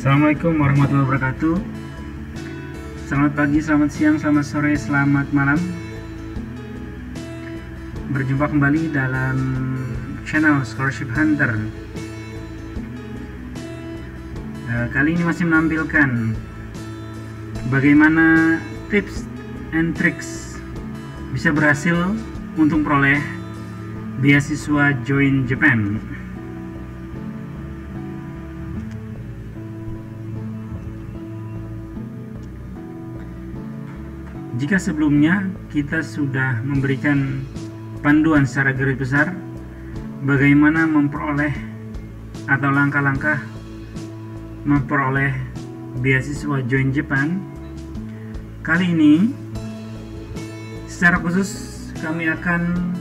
Assalamualaikum warahmatullahi wabarakatuh. Selamat pagi, selamat siang, selamat sore, selamat malam. Berjumpa kembali dalam channel Scholarship Hunter. Kali ini masih menampilkan bagaimana tips and tricks bisa berhasil untuk memperoleh beasiswa Join Japan. Jika sebelumnya kita sudah memberikan panduan secara garis besar bagaimana memperoleh atau langkah-langkah memperoleh beasiswa Join Japan, kali ini secara khusus kami akan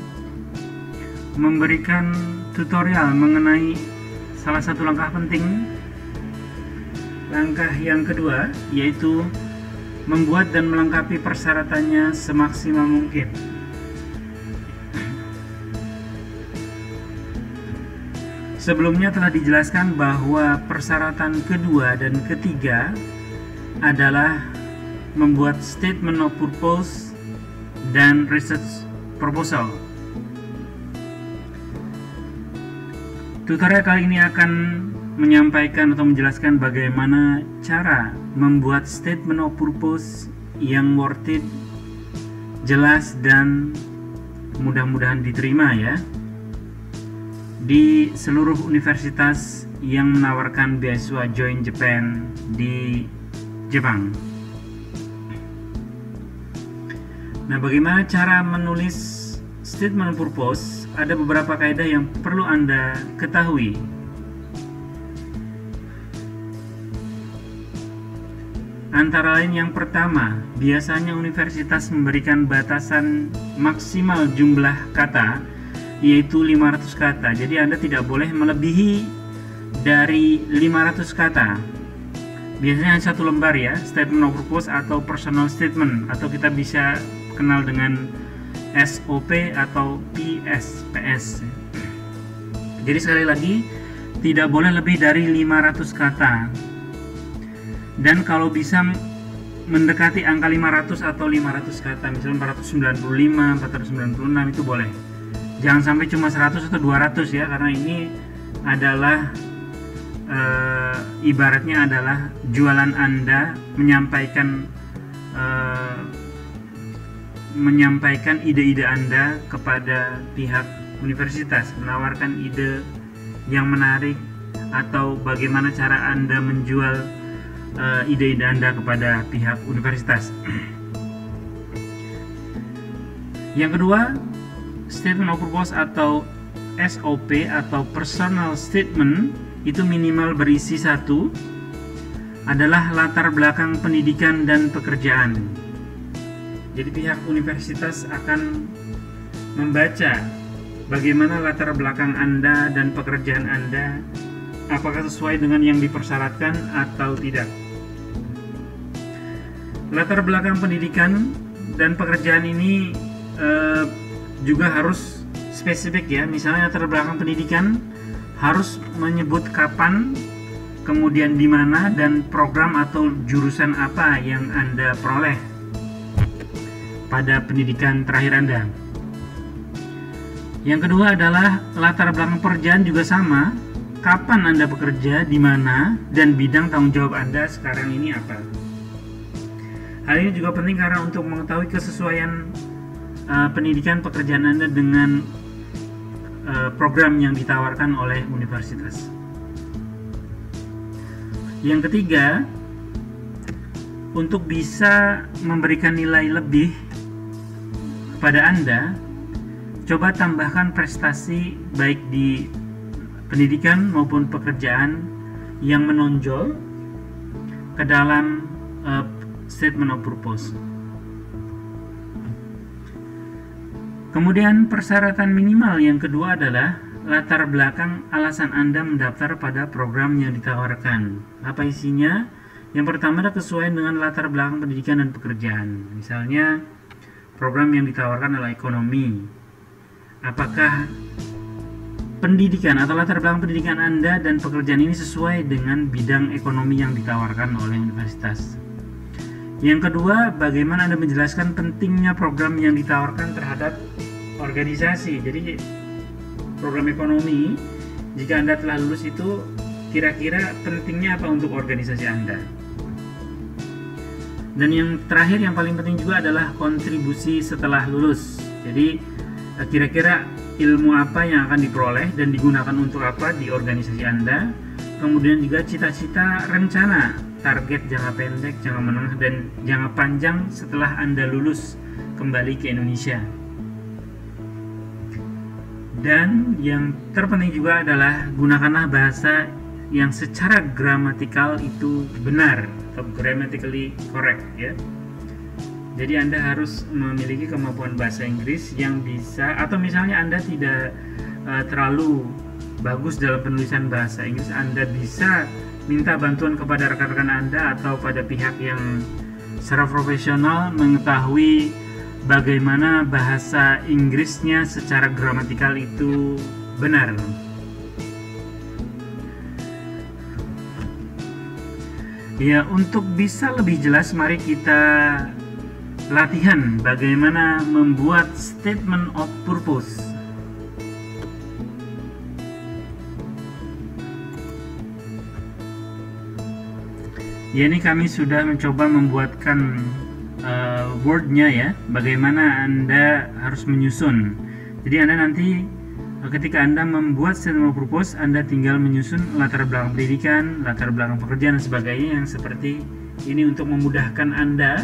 memberikan tutorial mengenai salah satu langkah penting. Langkah yang kedua yaitu membuat dan melengkapi persyaratannya semaksimal mungkin. Sebelumnya telah dijelaskan bahwa persyaratan kedua dan ketiga adalah membuat statement of purpose dan research proposal. Tutorial kali ini akan menyampaikan atau menjelaskan bagaimana cara membuat statement of purpose yang worth it, jelas, dan mudah-mudahan diterima ya di seluruh universitas yang menawarkan beasiswa Join Japan di Jepang. Nah, bagaimana cara menulis statement of purpose? Ada beberapa kaidah yang perlu Anda ketahui. Antara lain yang pertama, biasanya universitas memberikan batasan maksimal jumlah kata yaitu 500 kata. Jadi Anda tidak boleh melebihi dari 500 kata. Biasanya satu lembar ya, statement of purpose atau personal statement, atau kita bisa kenal dengan SOP atau PS. Jadi sekali lagi, tidak boleh lebih dari 500 kata. Dan kalau bisa mendekati angka 500 atau 500 kata, misalnya 495, 496 itu boleh. Jangan sampai cuma 100 atau 200 ya, karena ini adalah ibaratnya adalah jualan Anda menyampaikan ide-ide Anda kepada pihak universitas, menawarkan ide yang menarik atau bagaimana cara Anda menjual ide-ide Anda kepada pihak universitas. Yang kedua, statement of purpose atau SOP atau personal statement itu minimal berisi satu, adalah latar belakang pendidikan dan pekerjaan. Jadi pihak universitas akan membaca bagaimana latar belakang Anda dan pekerjaan Anda, apakah sesuai dengan yang dipersyaratkan atau tidak. Latar belakang pendidikan dan pekerjaan ini juga harus spesifik ya. Misalnya latar belakang pendidikan harus menyebut kapan, kemudian di mana, dan program atau jurusan apa yang Anda peroleh pada pendidikan terakhir Anda. Yang kedua adalah latar belakang pekerjaan juga sama. Kapan Anda bekerja, di mana, dan bidang tanggung jawab Anda sekarang ini apa. Hal ini juga penting karena untuk mengetahui kesesuaian pendidikan pekerjaan Anda dengan program yang ditawarkan oleh universitas. Yang ketiga, untuk bisa memberikan nilai lebih pada Anda, coba tambahkan prestasi baik di pendidikan maupun pekerjaan yang menonjol ke dalam statement of purpose. Kemudian persyaratan minimal yang kedua adalah latar belakang alasan Anda mendaftar pada program yang ditawarkan. Apa isinya? Yang pertama adalah kesesuaian dengan latar belakang pendidikan dan pekerjaan. Misalnya program yang ditawarkan adalah ekonomi. Apakah pendidikan atau latar belakang pendidikan Anda dan pekerjaan ini sesuai dengan bidang ekonomi yang ditawarkan oleh universitas. Yang kedua, bagaimana Anda menjelaskan pentingnya program yang ditawarkan terhadap organisasi. Jadi program ekonomi, jika Anda telah lulus itu kira-kira pentingnya apa untuk organisasi Anda. Dan yang terakhir, yang paling penting juga adalah kontribusi setelah lulus. Jadi kira-kira ilmu apa yang akan diperoleh dan digunakan untuk apa di organisasi Anda. Kemudian juga cita-cita, rencana, target jangka pendek, jangka menengah, dan jangka panjang setelah Anda lulus kembali ke Indonesia. Dan yang terpenting juga adalah gunakanlah bahasa yang secara gramatikal itu benar atau grammatically correct ya. Jadi Anda harus memiliki kemampuan bahasa Inggris yang bisa, atau misalnya Anda tidak terlalu bagus dalam penulisan bahasa Inggris, Anda bisa minta bantuan kepada rekan-rekan Anda atau pada pihak yang secara profesional mengetahui bagaimana bahasa Inggrisnya secara gramatikal itu benar. Ya, untuk bisa lebih jelas, mari kita latihan bagaimana membuat statement of purpose. Ya, ini kami sudah mencoba membuatkan wordnya ya, bagaimana Anda harus menyusun. Jadi Anda nanti ketika Anda membuat statement of purpose, Anda tinggal menyusun latar belakang pendidikan, latar belakang pekerjaan dan sebagainya yang seperti ini untuk memudahkan Anda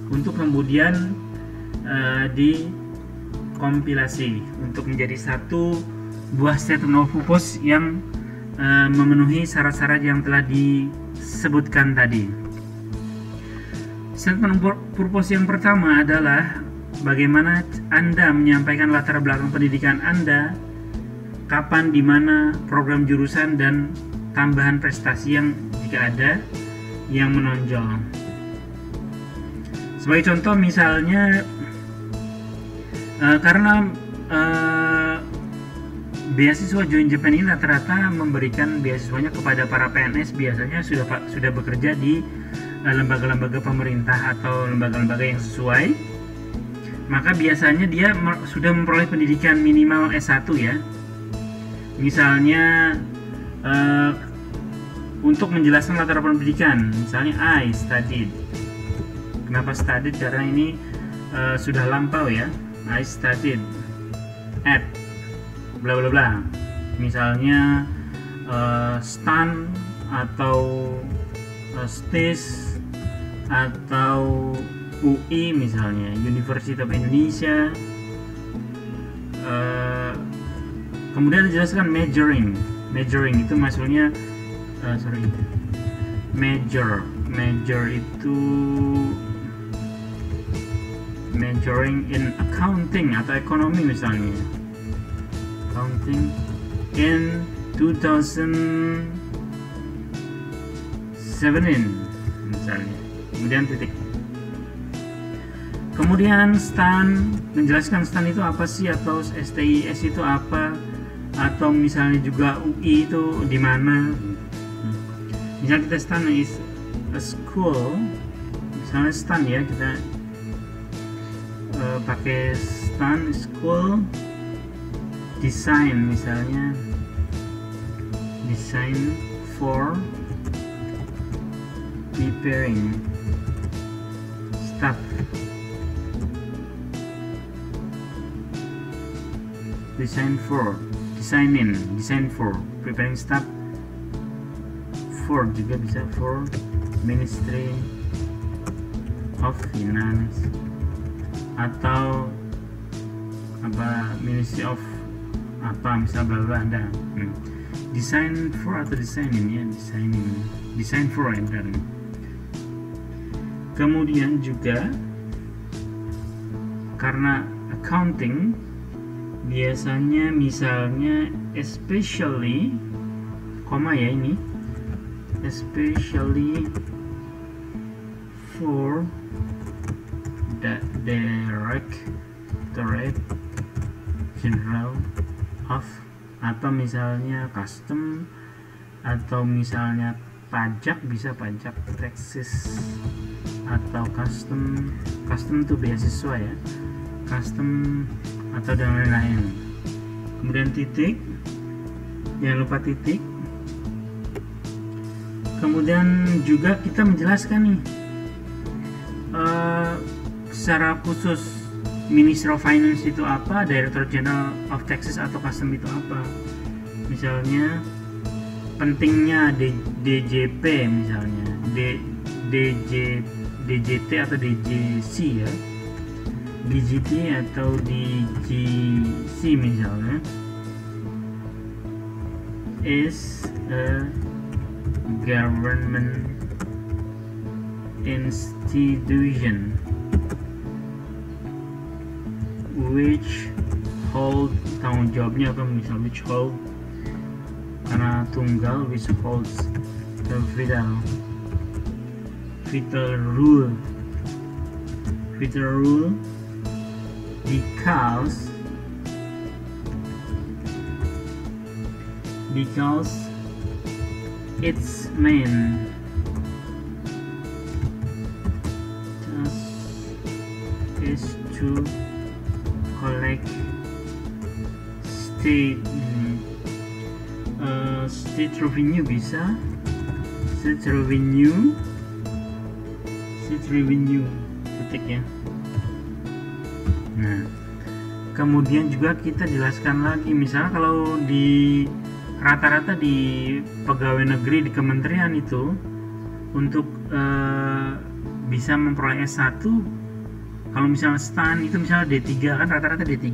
untuk kemudian dikompilasi untuk menjadi satu buah statement of purpose yang memenuhi syarat-syarat yang telah disebutkan tadi. Statement of purpose yang pertama adalah bagaimana Anda menyampaikan latar belakang pendidikan Anda, kapan, di mana, program jurusan, dan tambahan prestasi yang jika ada yang menonjol. Sebagai contoh misalnya karena beasiswa Join Japan ini rata-rata memberikan beasiswanya kepada para PNS, biasanya sudah bekerja di lembaga-lembaga pemerintah atau lembaga-lembaga yang sesuai, maka biasanya dia sudah memperoleh pendidikan minimal S1 ya. Misalnya untuk menjelaskan latar belakang pendidikan, misalnya I studied. Kenapa studied? Karena ini sudah lampau ya. I studied at bla bla bla. Misalnya STAN atau STIS atau UI misalnya, University of Indonesia. Kemudian dijelaskan majoring itu maksudnya major itu majoring in accounting atau ekonomi misalnya, accounting in 2017 misalnya, kemudian titik. Kemudian STAN, menjelaskan STAN itu apa sih, atau STIS itu apa, atau misalnya juga UI itu di mana. Misalnya kita STAN is a school, misalnya STAN ya, kita pakai STAN school design misalnya, design for preparing staff, design for preparing staff, for juga bisa for Ministry of Finance atau apa, Ministry of apa misal bla bla ada. Design for atau designing ya, design for ya. Kemudian juga karena accounting biasanya misalnya especially koma ya, ini especially for the Directorate General of atau misalnya custom, atau misalnya pajak, bisa pajak taxes, atau custom tuh beasiswa ya, custom atau dan lain-lain. Kemudian titik, jangan lupa titik. Kemudian juga kita menjelaskan nih secara khusus Ministry of Finance itu apa, Director General of Taxes atau Custom itu apa. Misalnya pentingnya DJP, misalnya DJT atau DJC ya, DJT atau DGC misalnya, is a government institution which hold, tanggung jawabnya apa, misalnya which hold karena tunggal, which holds the vital rule because its main task is to collect state revenue, bisa state revenue titik ya. Nah, kemudian juga kita jelaskan lagi, misalnya kalau di rata-rata di pegawai negeri di kementerian itu untuk bisa memperoleh S1, kalau misalnya STAN itu misalnya D3 kan, rata-rata D3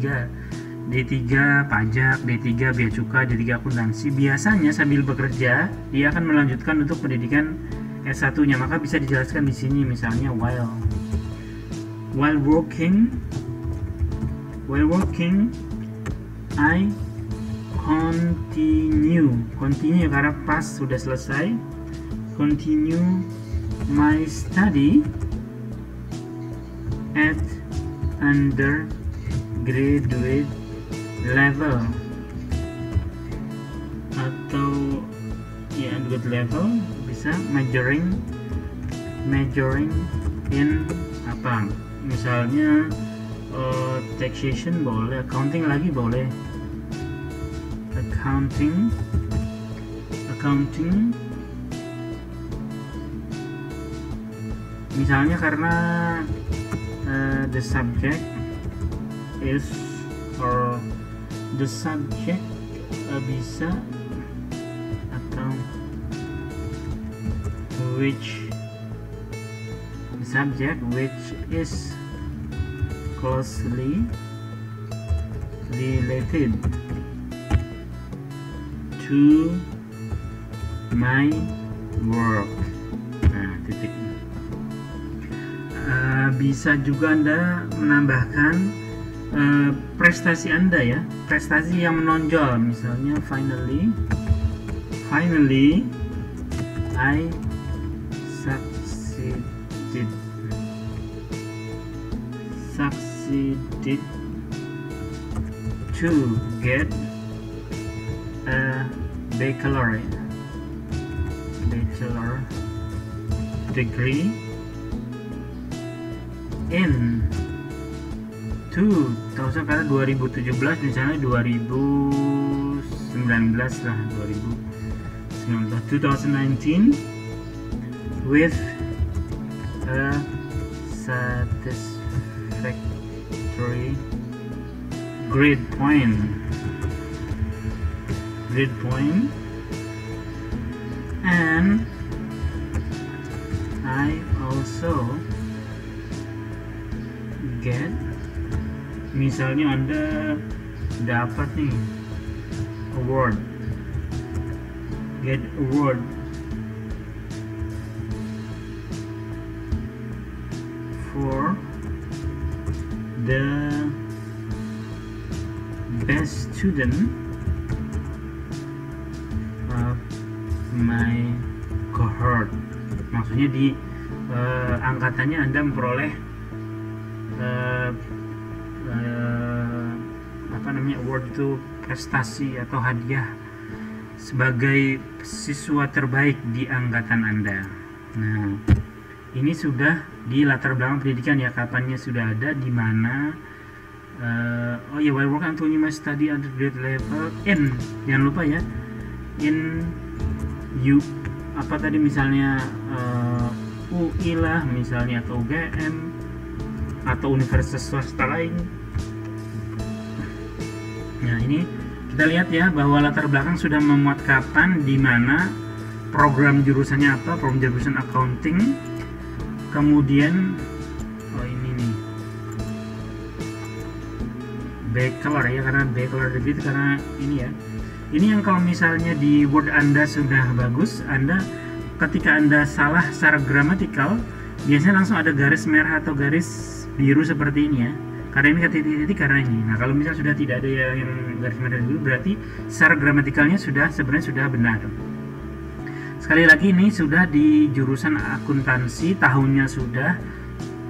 pajak, D3 bea cukai, D3 akuntansi, biasanya sambil bekerja dia akan melanjutkan untuk pendidikan S1-nya. Maka bisa dijelaskan di sini misalnya while working I continue karena pas sudah selesai, continue my study at undergraduate level atau ya undergraduate level, bisa majoring in apa, misalnya taxation boleh, accounting lagi boleh, accounting misalnya karena the subject bisa, atau which is closely related to my work. Nah, titik. Bisa juga Anda menambahkan prestasi Anda ya, prestasi yang menonjol, misalnya finally I succeeded to get a bachelor degree in 2000, karena 2017 misalnya 2019 lah, 2019 with a satisfactory grade point, and I also get, misalnya Anda dapat nih award, for the best student of my cohort. Maksudnya di angkatannya Anda memperoleh award itu prestasi atau hadiah sebagai siswa terbaik di angkatan Anda. Nah, ini sudah di latar belakang pendidikan ya, kapannya sudah ada, di mana while working until you must study undergraduate level in, jangan lupa ya, in you apa tadi misalnya UI lah misalnya, atau UGM atau universitas swasta lain. Nah, ini kita lihat ya bahwa latar belakang sudah memuat kapan, di mana program jurusannya apa, program jurusan accounting. Kemudian ini nih bachelor ya, karena bachelor degree, karena ini ya, ini yang kalau misalnya di Word Anda sudah bagus, Anda ketika Anda salah secara gramatikal biasanya langsung ada garis merah atau garis biru seperti ini ya, karena ini titik-titik karena ini. Nah, kalau misalnya sudah tidak ada yang garis merah dulu, berarti secara gramatikalnya sebenarnya sudah benar. Sekali lagi, ini sudah di jurusan akuntansi, tahunnya sudah,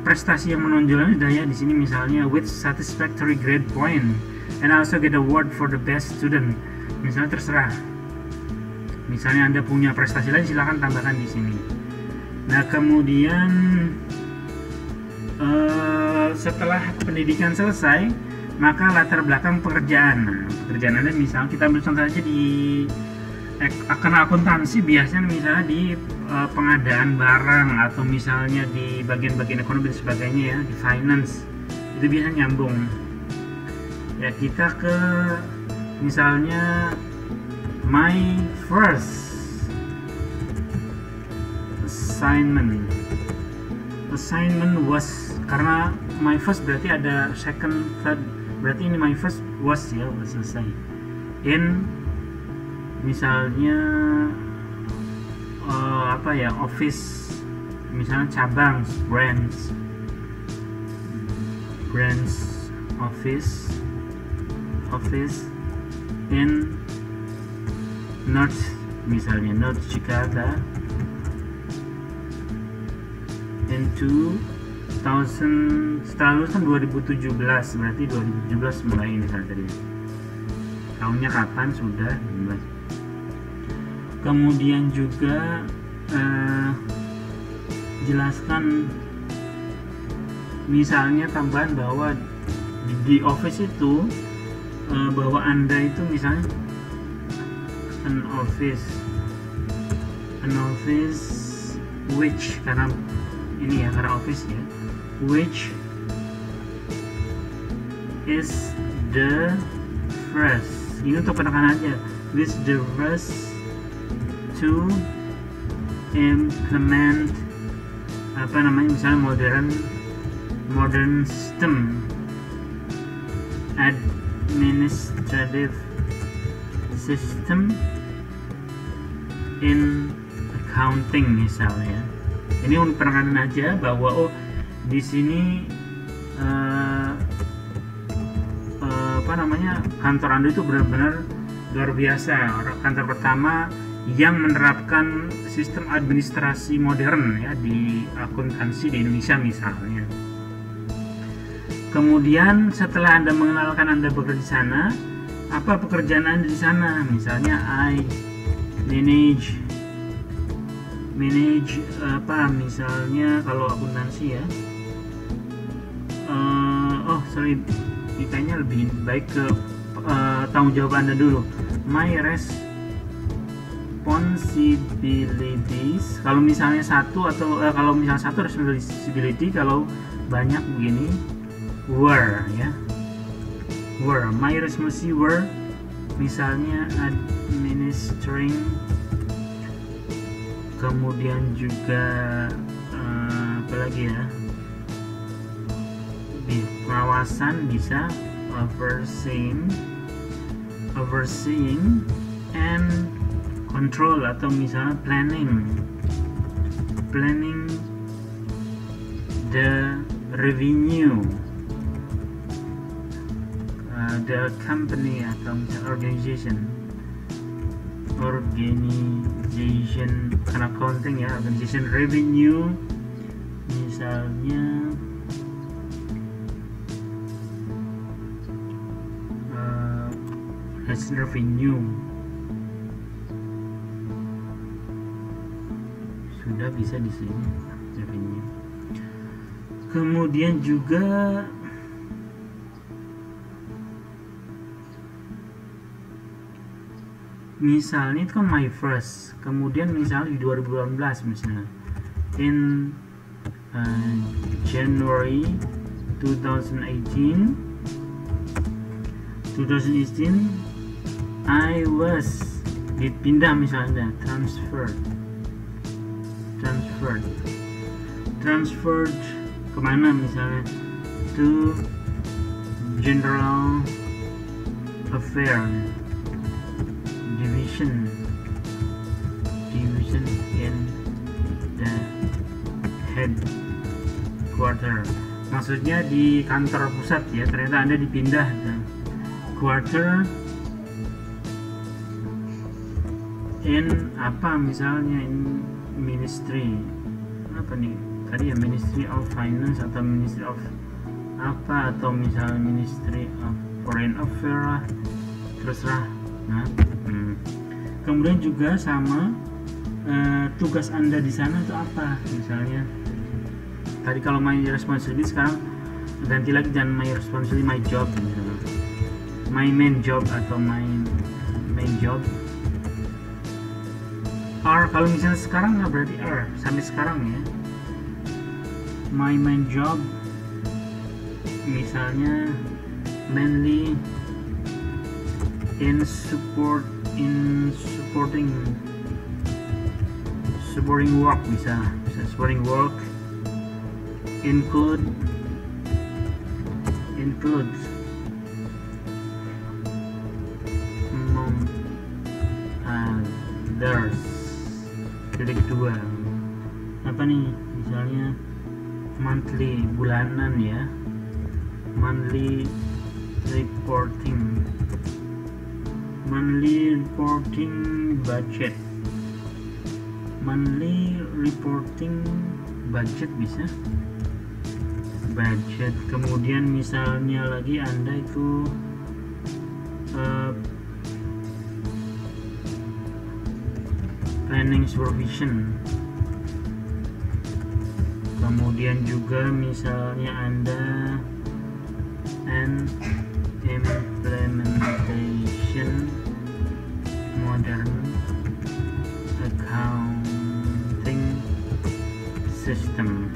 prestasi yang menonjolnya sudah ya, di sini misalnya with satisfactory grade point and also get award for the best student. Misalnya terserah. Misalnya Anda punya prestasi lain, silahkan tambahkan di sini. Nah, kemudian setelah pendidikan selesai, maka latar belakang pekerjaan. Nah, pekerjaan Anda misalnya kita ambil contoh saja di akuntansi, biasanya misalnya di pengadaan barang atau misalnya di bagian-bagian ekonomi dan sebagainya ya, di finance, itu biasanya nyambung ya. Kita ke misalnya my first assignment was, karena my first berarti ada second, third, berarti ini my first was ya, udah selesai. In misalnya apa ya, office, misalnya cabang, branch office in North, misalnya North Jakarta in 2000, setelah lulusan 2017, berarti 2017 mulai ini misalnya tadi tahunnya kapan sudah 2017. Kemudian juga jelaskan misalnya tambahan bahwa di office itu bahwa Anda itu misalnya an office which, karena ini ya, karena office ya, which is the first, ini untuk penekanan aja, which the first to implement apa namanya, misalnya modern system, administrative system in accounting misalnya. Ini untuk penekanan aja bahwa di sini apa namanya, kantor Anda itu benar-benar luar biasa, kantor pertama yang menerapkan sistem administrasi modern ya di akuntansi di Indonesia misalnya. Kemudian setelah Anda mengenalkan Anda bekerja di sana, apa pekerjaan Anda di sana? Misalnya I manage apa, misalnya kalau akuntansi ya, ini kayaknya lebih baik ke tanggung jawab Anda dulu. My responsibilities, kalau misalnya satu, atau kalau misalnya satu responsibility, kalau banyak begini were ya, my responsibility were misalnya administering. Kemudian juga apa lagi ya, di pengawasan bisa overseeing and control, atau misalnya planning the revenue, the company atau misalnya organization karena accounting ya, organization revenue misalnya basis revenue. Sudah bisa di sini revenue. Kemudian juga misalnya itu kan my first, kemudian misalnya di 2018 misalnya in January 2018 I was dipindah misalnya transferred kemana misalnya to General Affair division in the headquarter, maksudnya di kantor pusat ya, ternyata Anda dipindah ke quarter in apa misalnya in ministry apa nih tadi ya, Ministry of Finance atau Ministry of apa, atau misalnya Ministry of Foreign Affairs, terserah. Nah, kemudian juga sama tugas Anda di sana itu apa, misalnya tadi kalau my responsibility, sekarang ganti lagi, jangan my responsibility, my job misalnya, my main job atau my main job. R kalau misalnya sekarang nggak berarti R sampai sekarang ya. My main job misalnya mainly in supporting work, bisa supporting work includes among others. Titik 2 apa nih, misalnya monthly, bulanan ya, monthly reporting budget, bisa budget. Kemudian misalnya lagi Anda itu planning supervision. Kemudian juga misalnya Anda and implementation modern accounting system.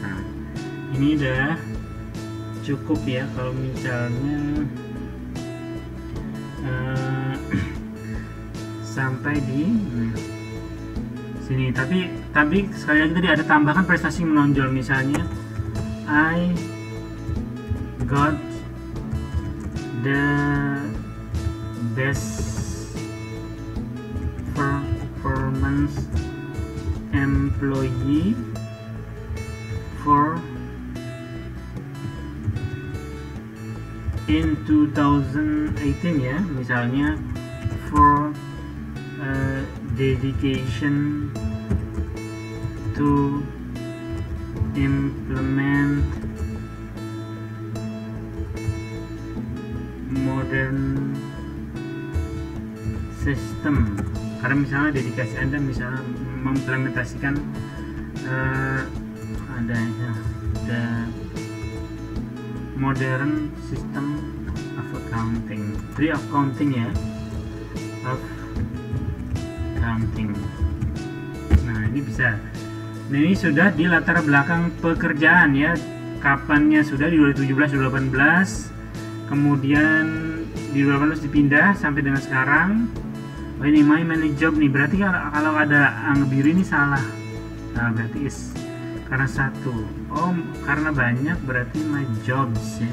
Nah, ini udah cukup ya kalau misalnya sampai di sini. Tapi sekali lagi tadi ada tambahan prestasi menonjol, misalnya I got the best performance employee for in 2018 ya, misalnya for dedication to implement modern system. Karena misalnya dedikasi Anda misalnya mengimplementasikan ada the modern system of accounting, ya, of accounting. Nah ini bisa. Nah, ini sudah di latar belakang pekerjaan ya, kapannya sudah di 2017-2018, kemudian di 2018 dipindah sampai dengan sekarang. Oh ini my main job nih, berarti kalau ada angka biru ini salah. Nah berarti karena satu. Oh karena banyak berarti my jobs ya.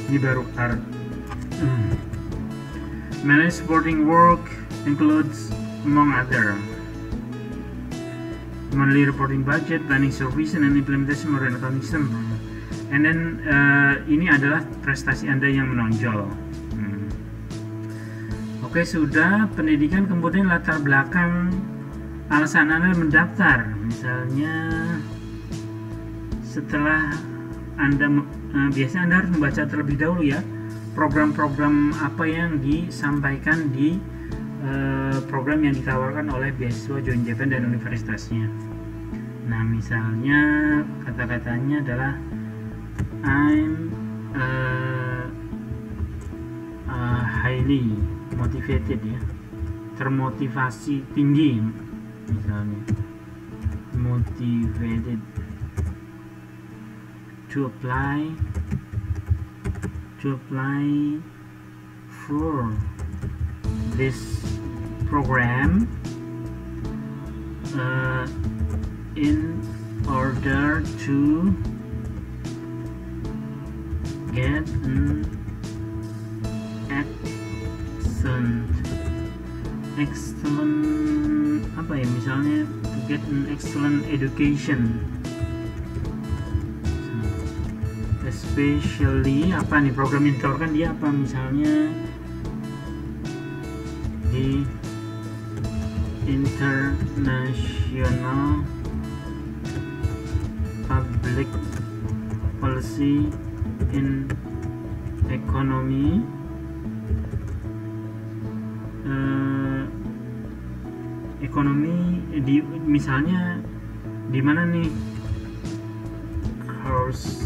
Ini baru R. Manage supporting work includes among other monthly reporting budget, planning supervision, and implementation modern accounting system. And then ini adalah prestasi Anda yang menonjol. Oke, sudah pendidikan, kemudian latar belakang alasan Anda mendaftar. Misalnya setelah Anda biasanya Anda harus membaca terlebih dahulu ya program-program apa yang disampaikan di program yang ditawarkan oleh beasiswa Join Japan dan universitasnya. Nah, misalnya kata-katanya adalah I'm highly motivated, ya, termotivasi tinggi, misalnya motivated to apply for this program in order to get an excellent apa ya, misalnya to get an excellent education, especially apa nih program yang ditawarkan dia apa, misalnya di international public policy in economy, ekonomi di misalnya di mana nih, course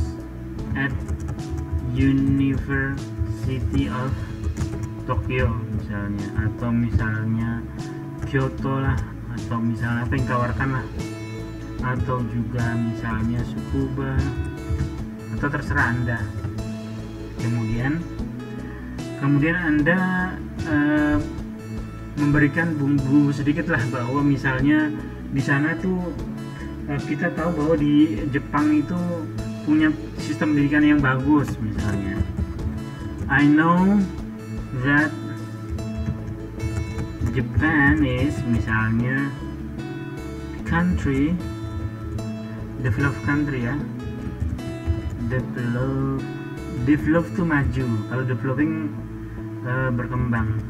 at University of Tokyo misalnya, atau misalnya Kyoto lah, atau misalnya apa yang tawarkan lah, atau juga misalnya Tsukuba, atau terserah Anda. Kemudian Anda memberikan bumbu sedikit lah, bahwa misalnya di sana tuh kita tahu bahwa di Jepang itu punya sistem pendidikan yang bagus, misalnya I know that Japan is misalnya country, developed country, ya, develop tuh maju, kalau developing berkembang,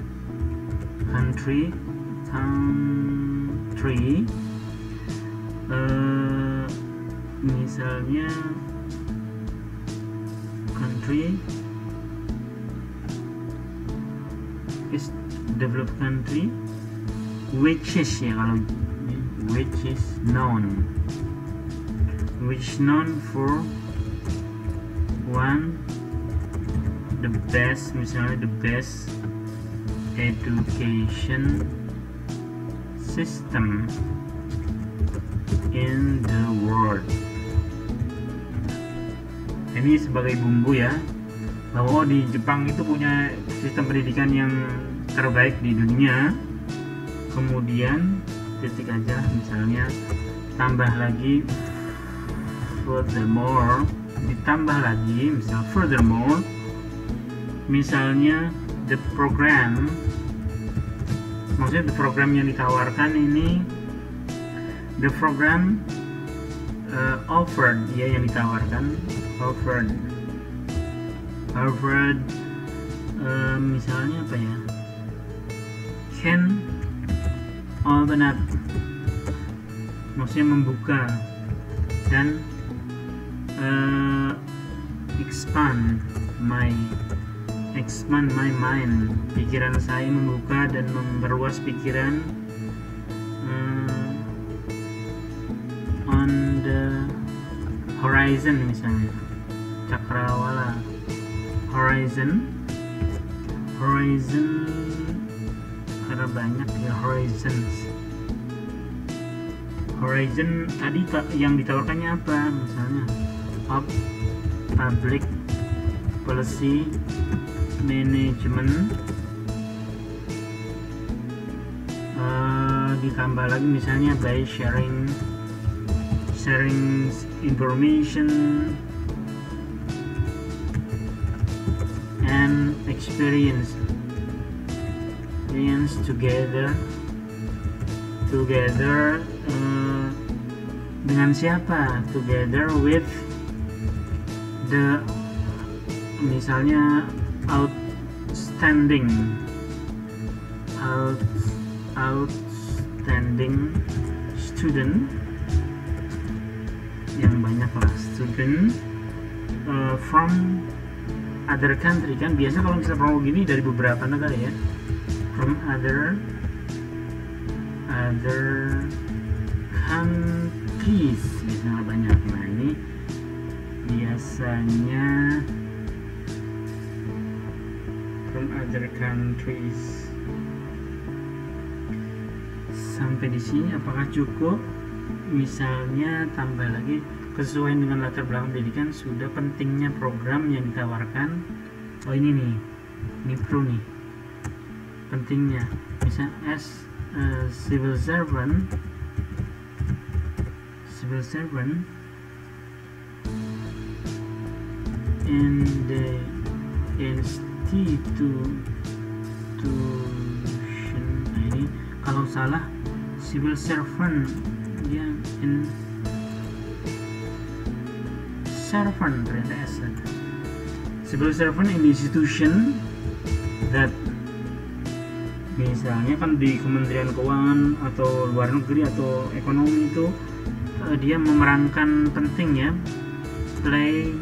country misalnya country is developed country which is, ya, kalau which is known for one the best, misalnya the best education system in the world. Ini sebagai bumbu, ya, bahwa di Jepang itu punya sistem pendidikan yang terbaik di dunia. Kemudian titik aja, misalnya tambah lagi furthermore, ditambah lagi misal furthermore, misalnya the program, maksudnya the program yang ditawarkan ini, the program offered, ya, yang ditawarkan offered misalnya apa ya, can open up, maksudnya membuka, dan expand my mind, pikiran saya, membuka dan memperluas pikiran on the horizon, misalnya cakrawala, horizon karena banyak ya horizon tadi yang ditawarkannya apa, misalnya of public policy management, ditambah lagi misalnya by sharing information and experience together dengan siapa, together with the, misalnya outstanding student, yang banyak lah, student from other country, kan biasa kalau misalnya promo gini dari beberapa negara ya, from other countries misalnya banyak. Nah ini biasanya from other countries. Sampai di sini apakah cukup? Misalnya tambah lagi kesesuaian dengan latar belakang pendidikan, sudah pentingnya program yang ditawarkan. Oh ini nih, ini pro nih, pentingnya misal as a civil servant in the institution. Nah ini kalau salah civil servant, dia in servant ternyata S. Civil servant in the institution that, misalnya kan di Kementerian Keuangan atau luar negeri atau ekonomi itu dia memerankan penting ya, play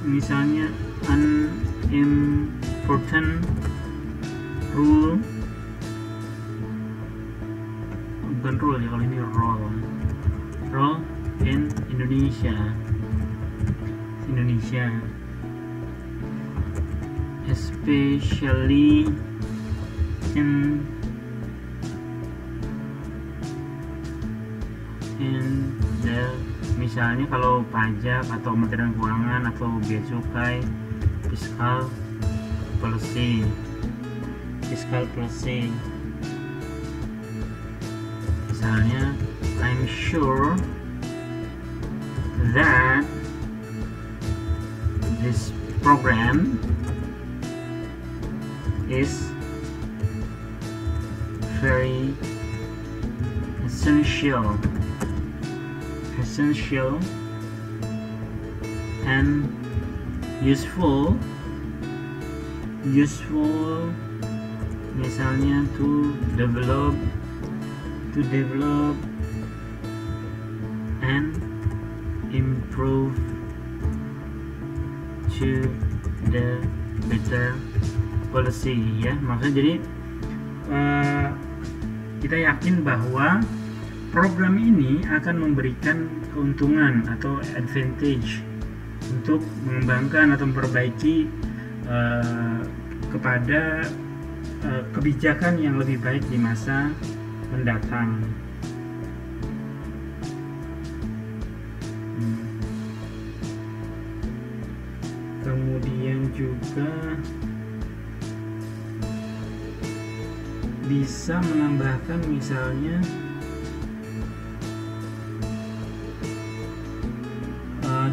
misalnya an important role, bukan role ya kalau ini role in Indonesia, especially in the, misalnya kalau pajak atau Kementerian Keuangan atau bea cukai, fiscal policy. Misalnya I'm sure that this program is very essential and useful misalnya to develop and improve to the better policy ya. Maksudnya jadi kita yakin bahwa program ini akan memberikan keuntungan atau advantage untuk mengembangkan atau memperbaiki kepada kebijakan yang lebih baik di masa mendatang. Kemudian juga bisa menambahkan misalnya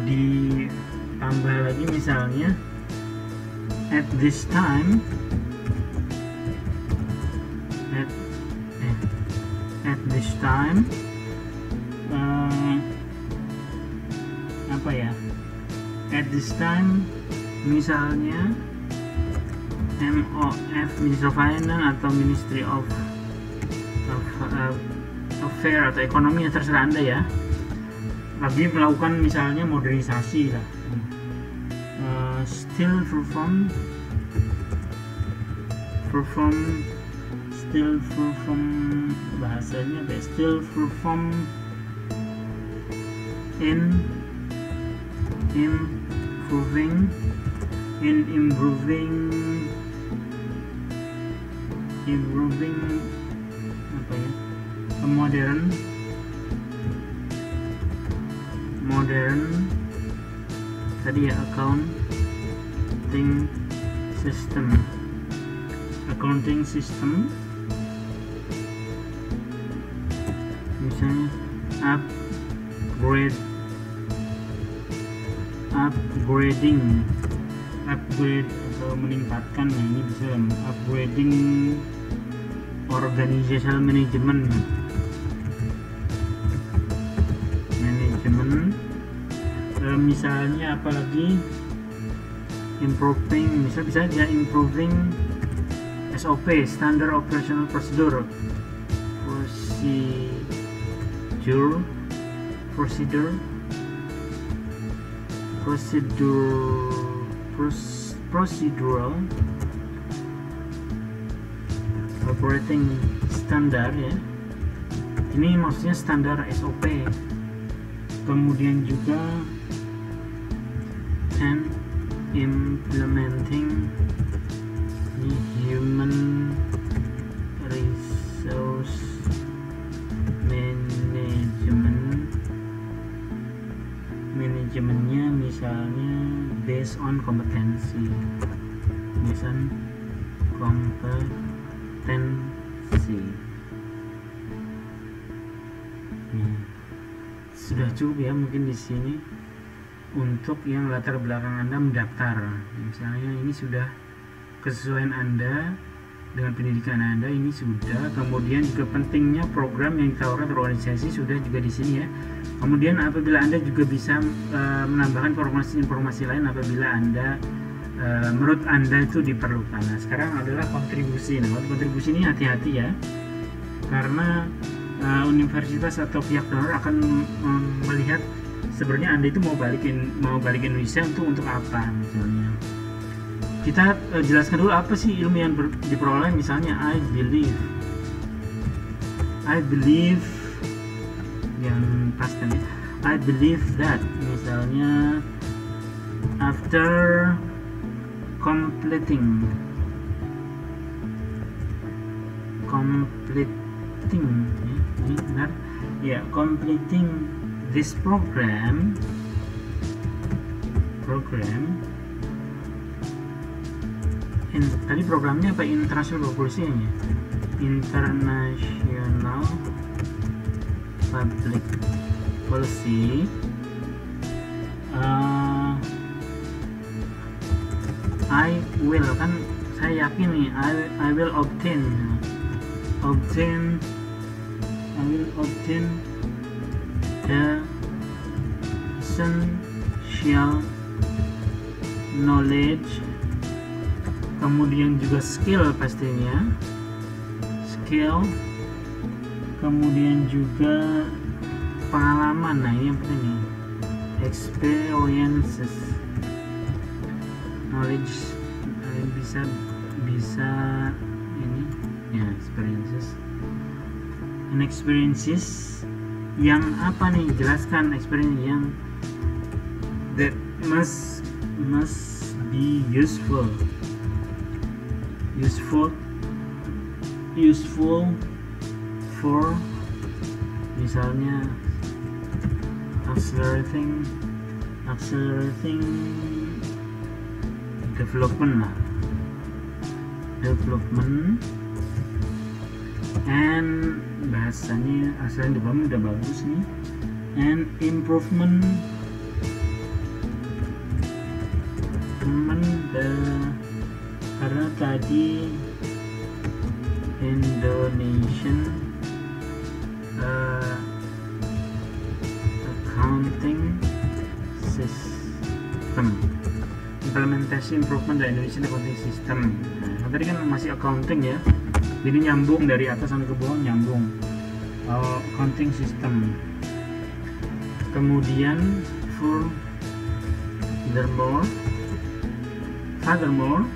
ditambah lagi misalnya at this time apa ya, at this time misalnya MOF, Ministry of Finance atau Ministry of Affairs atau Ekonomi, yang terserah Anda ya, lagi melakukan misalnya modernisasi lah, still perform bahasanya apa ya, still perform in improving apa ya, a modern tadi ya, accounting system misalnya upgrade atau meningkatkan. Nah ini bisa upgrading organizational management misalnya, apalagi improving, bisa aja improving SOP, standard operational procedure procedural operating standard ya, ini maksudnya standar SOP. Kemudian juga and implementing human resource manajemennya misalnya based on kompetensi. Sudah cukup ya mungkin di sini untuk yang latar belakang Anda mendaftar. Misalnya ini sudah kesesuaian Anda dengan pendidikan Anda, ini sudah. Kemudian juga pentingnya program yang ditawarkan organisasi sudah juga di sini ya. Kemudian apabila Anda juga bisa menambahkan informasi lain apabila Anda menurut Anda itu diperlukan. Nah, sekarang adalah kontribusi. Nah, kontribusi ini hati-hati ya, karena universitas atau pihak donor akan melihat sebenarnya Anda itu mau balik Indonesia untuk apa. Misalnya kita jelaskan dulu apa sih ilmu yang diperoleh. Misalnya I believe yang pasti I believe that, misalnya after completing this program tadi programnya apa? International Public Policy. I will, kan saya yakin nih, I will obtain the essential knowledge, kemudian juga skill pastinya, kemudian juga pengalaman. Nah ini yang penting nih, experiences, knowledge, bisa ini ya, experiences yang apa nih, jelaskan experience yang that must be useful for misalnya accelerating development and bahasanya asal development udah bagus nih, and improvement karena tadi Indonesian accounting system, implementasi improvement dari Indonesian accounting system. Nah, tadi kan masih accounting ya, jadi nyambung dari atas sampai ke bawah, nyambung accounting system. Kemudian furthermore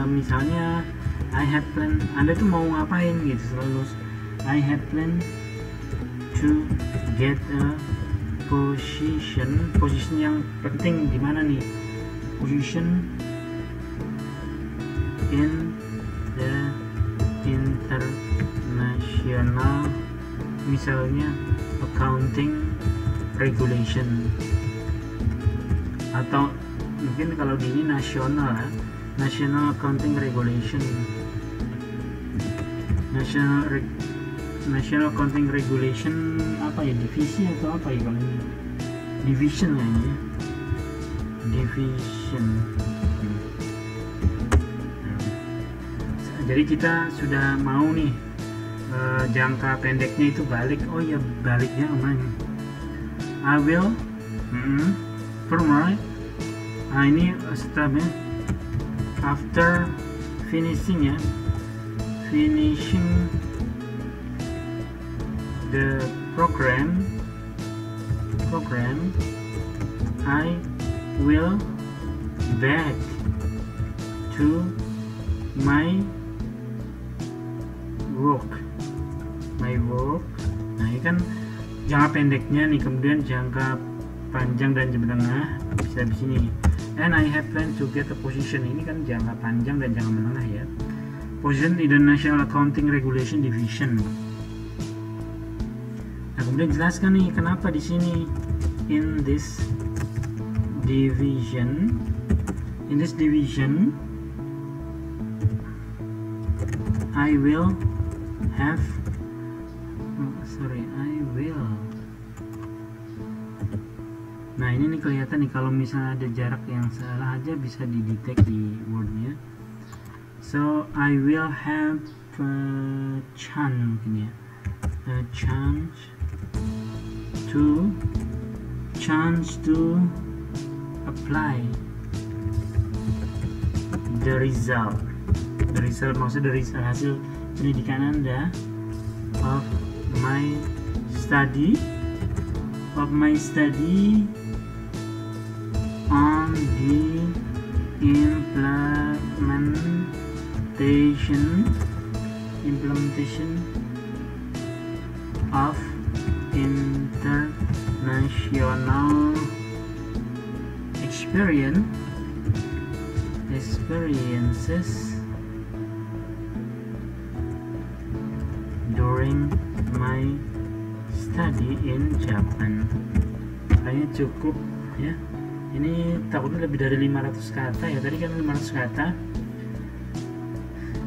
misalnya I had plan, Anda tuh mau ngapain gitu, selalu I had plan to get a position yang penting di mana nih, position in the international, misalnya accounting regulation, atau mungkin kalau di ini nasional ya, National Accounting Regulation, National Accounting Regulation apa ya, divisi atau apa ya kalau ini, division ya ini, division. Jadi kita sudah mau nih jangka pendeknya itu balik. Oh ya, baliknya kemana? I will ini setelahnya after finishing the program program, I will back to my work. Nah, ini kan jangka pendeknya nih, kemudian jangka panjang dan jangka menengah bisa di sini. And I have planned to get a position. Ini kan jangka panjang dan jangka menengah ya. Position in the National Accounting Regulation Division. Nah, kemudian jelaskan nih kenapa di sini in this division I will have Nah, ini nih kelihatan nih kalau misalnya ada jarak yang salah aja bisa didetek di wordnya. So I will have a chance mungkin ya, a chance to apply the result maksudnya dari hasil pendidikan Anda of my study on the implementation of international experiences during my study in Japan. Kayaknya cukup ya. Ini takutnya lebih dari 500 kata ya, tadi kan 500 kata.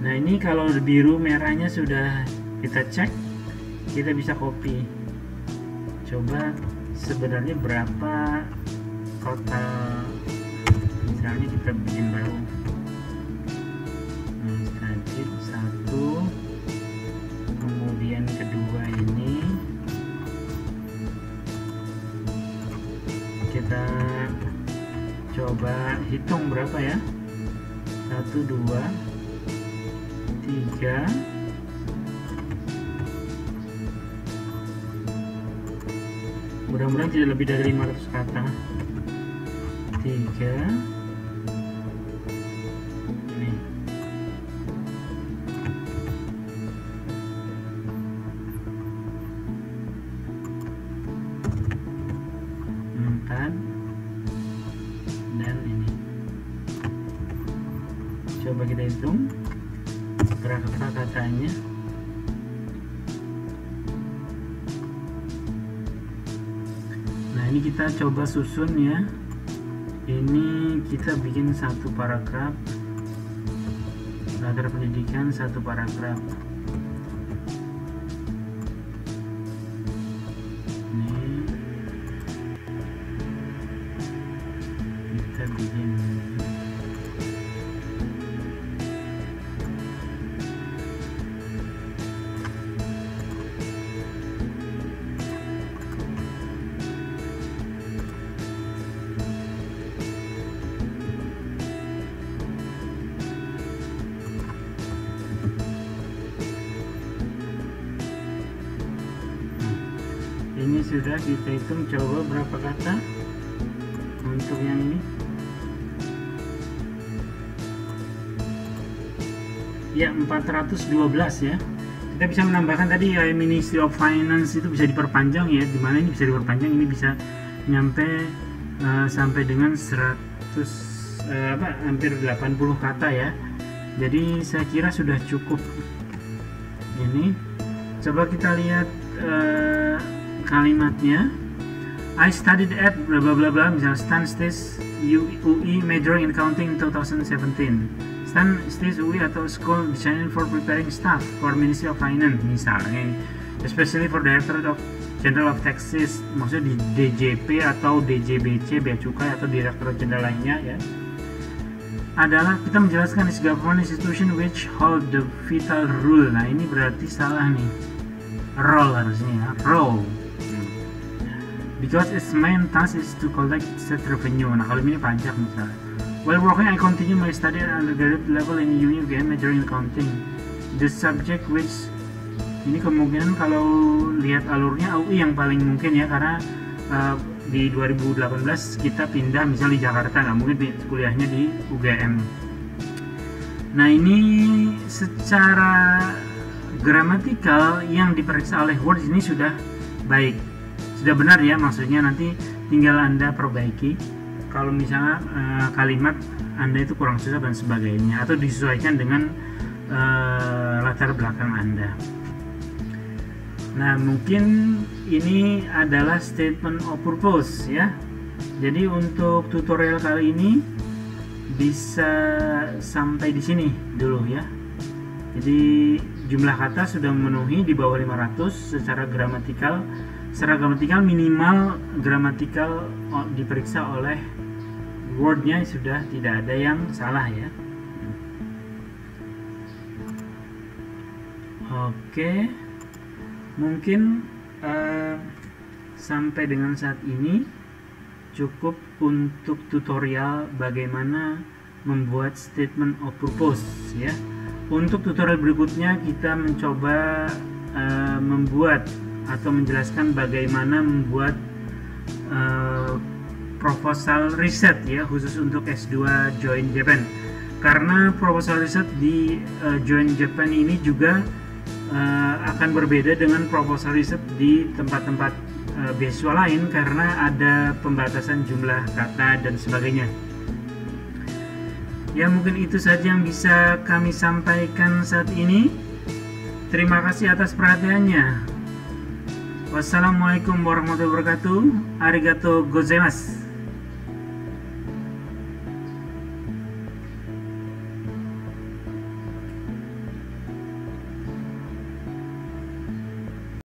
Nah, ini kalau biru merahnya sudah kita cek, kita bisa copy. Coba sebenarnya berapa total, misalnya kita bikin baru. Nah, tadi 1, kemudian kedua ini kita coba hitung berapa ya, 1, 2, 3, mudah-mudahan tidak lebih dari 500 kata. 3 ini, 4 dan ini. Coba kita hitung berapa katanya. Nah, ini kita coba susun ya. Ini kita bikin satu paragraf, latar pendidikan satu paragraf. Ini kita bikin ini sudah kita hitung. Coba berapa kata untuk yang ini ya, 412 ya. Kita bisa menambahkan tadi ya, Ministry of Finance itu bisa diperpanjang ya, dimana ini bisa diperpanjang, ini bisa nyampe sampai dengan 100 hampir 80 kata ya. Jadi saya kira sudah cukup. Ini coba kita lihat kalimatnya. I studied at bla bla bla bla, misalnya Stan Stis UI majoring in accounting 2017. Stan Stis UI atau school designed for preparing staff for Ministry of Finance misalnya, especially for Directorate of General of Taxes, maksudnya di DJP atau DJBC Bea Cukai atau Direktorat Jenderal lainnya ya. Adalah kita menjelaskan is government institution which hold the vital role. Nah, ini berarti salah nih. Role harusnya ya, role. Because its main task is to collect state revenue. Nah, kalau ini pajak misalnya. While working, I continue my study at undergraduate level in UGM majoring in accounting. The subject which ini kemungkinan kalau lihat alurnya UI yang paling mungkin ya, karena di 2018 kita pindah misalnya di Jakarta, nggak mungkin kuliahnya di UGM. Nah, ini secara gramatikal yang diperiksa oleh Word ini sudah baik, sudah benar ya, maksudnya nanti tinggal Anda perbaiki kalau misalnya kalimat Anda itu kurang susah dan sebagainya, atau disesuaikan dengan latar belakang Anda. Nah, mungkin ini adalah statement of purpose ya. Jadi untuk tutorial kali ini bisa sampai di sini dulu ya. Jadi jumlah kata sudah memenuhi di bawah 500 secara gramatikal. Secara gramatikal minimal gramatikal diperiksa oleh Word-nya sudah tidak ada yang salah ya. Oke, mungkin sampai dengan saat ini cukup untuk tutorial bagaimana membuat statement of purpose ya. Untuk tutorial berikutnya kita mencoba membuat atau menjelaskan bagaimana membuat proposal riset ya, khusus untuk S2 Join Japan. Karena proposal riset di Join Japan ini juga akan berbeda dengan proposal riset di tempat-tempat beasiswa lain karena ada pembatasan jumlah kata dan sebagainya. Ya, mungkin itu saja yang bisa kami sampaikan saat ini. Terima kasih atas perhatiannya. Wassalamualaikum warahmatullahi wabarakatuh. Arigatou gozaimasu.